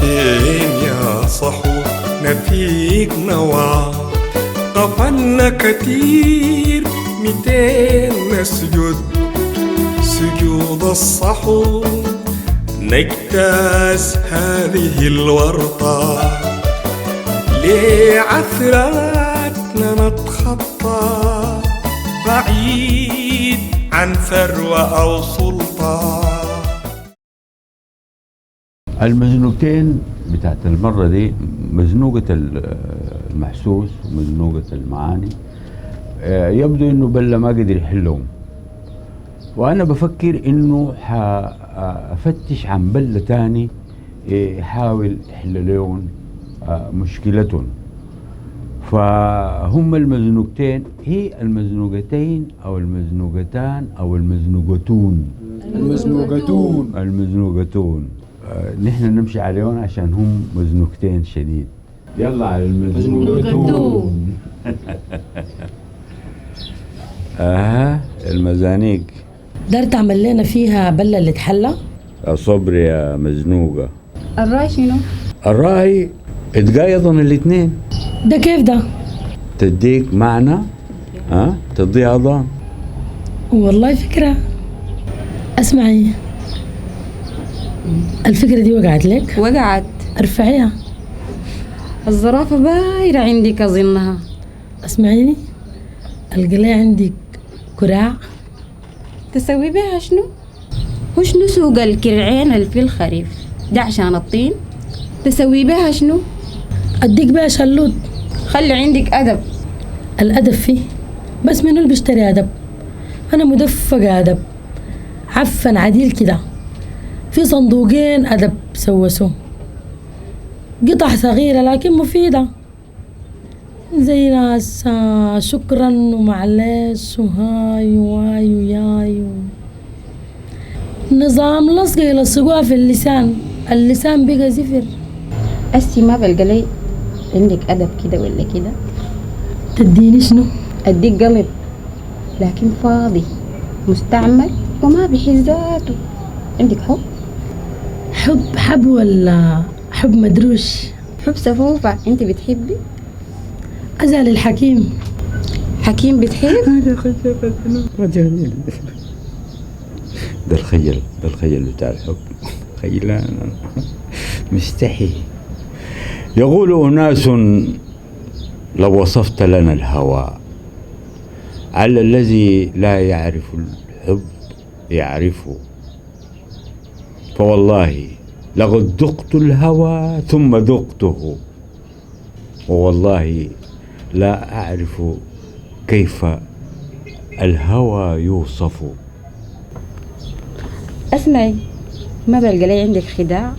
200 يا صحو نفيق نوى غفلنا كتير 200 نسجد سجود الصحو نجتاز هذه الورطة لعثراتنا نتخطى بعيد عن ثروة أو سلطة. المزنوقتين بتاعت المرة دي مزنوقة المحسوس ومزنوقة المعاني، يبدو انه بلا ما قدر يحلهم، وانا بفكر انه افتش عن بلا تاني يحاول يحل لهم مشكلتهم. فهم المزنوقتين هي المزنوقتين او المزنوقتان او المزنوقتون المزنوقتون نحن نمشي عليهم عشان هم مزنوقتين شديد. يلا على المزنوقتون. المزانيق دار تعمل لنا فيها بلة اللي تحلى. صبر يا مزنوقة. الراي شنو؟ الراي اتقايضن الاثنين. ده كيف ده؟ تديك معنى تضيع ضام. والله فكرة. اسمعي، الفكرة دي وقعت لك؟ وقعت. ارفعيها. الزرافة بايرة عندك أظنها. اسمعيني، القلاية عندك كراع. تسوي بيها شنو؟ وشنو سوق الكرعين اللي في الخريف ده عشان الطين؟ تسوي بيها شنو؟ اديك بيها شلوت. خلي عندك أدب. الأدب فيه بس منو اللي بيشتري أدب؟ أنا مدفقة أدب عفن عديل كده، في صندوقين أدب سوسوه، قطع صغيرة لكن مفيدة زي ناس شكرا ومعلش وهاي وواي وياي نظام لصق يلصقوها في اللسان بقى زفر. أسي ما بلقى لي عندك أدب كده ولا كده. تديني شنو؟ أديك قلب لكن فاضي مستعمل وما بحس ذاته. عندك حب ولا حب مدروش؟ حب سفوفة. انت بتحبي؟ أزعل الحكيم. حكيم بتحب؟ ده الخيل بتاع الحب. خيلان مستحي. يقول أناس لو وصفت لنا الهوى على الذي لا يعرف الحب يعرفه، فوالله لقد ذقت الهوى ثم ذقته، ووالله لا أعرف كيف الهوى يوصف. اسمعي، ما بلقى لي عندك خداع؟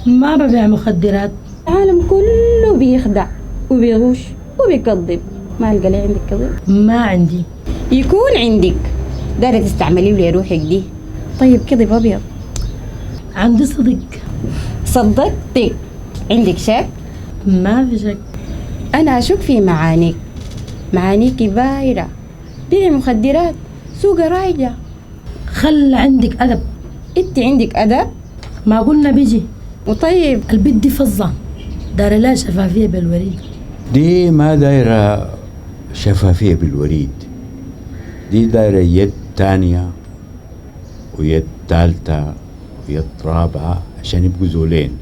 ما ببيع مخدرات. العالم كله بيخدع وبيغش وبيكذب، ما القى لي عندك كذب؟ ما عندي. يكون عندك دارة تستعملي لي روحك دي. طيب كذب ابيض. عندي صدق. صدقتك؟ عندك شك؟ ما في شك. انا اشك في معانيكي بايرة. بيع مخدرات، سوق رايجة. خل عندك أدب. انت عندك أدب؟ ما قلنا بيجي. وطيب البيت دي فظة دار لا شفافية بالوريد. دي ما دايرة شفافية بالوريد، دي دايرة يد تانية ويد تالتة ويد رابعة عشان يبقوا زولين،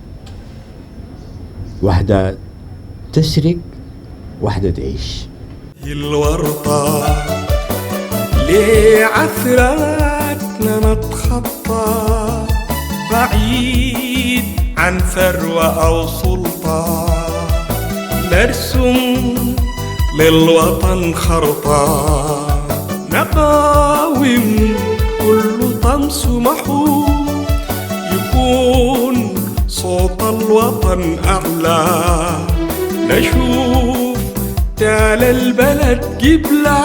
واحدة تسرق واحدة تعيش. الورطة لعثراتنا نتخطى بعيد عن ثروة أو سلطة، نرسم للوطن خرطة، نقاوم كل طمس محوم، يكون صوت الوطن أعلى، نشوف تعال البلد قبلة،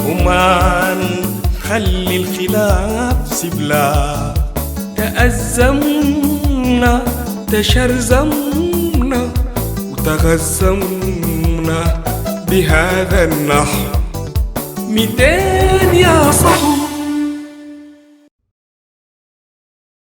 وما نخلي الخلاف سبلة، تأزمنا تشرزمنا وتغزمنا بهذا النحو. 200 يا صحو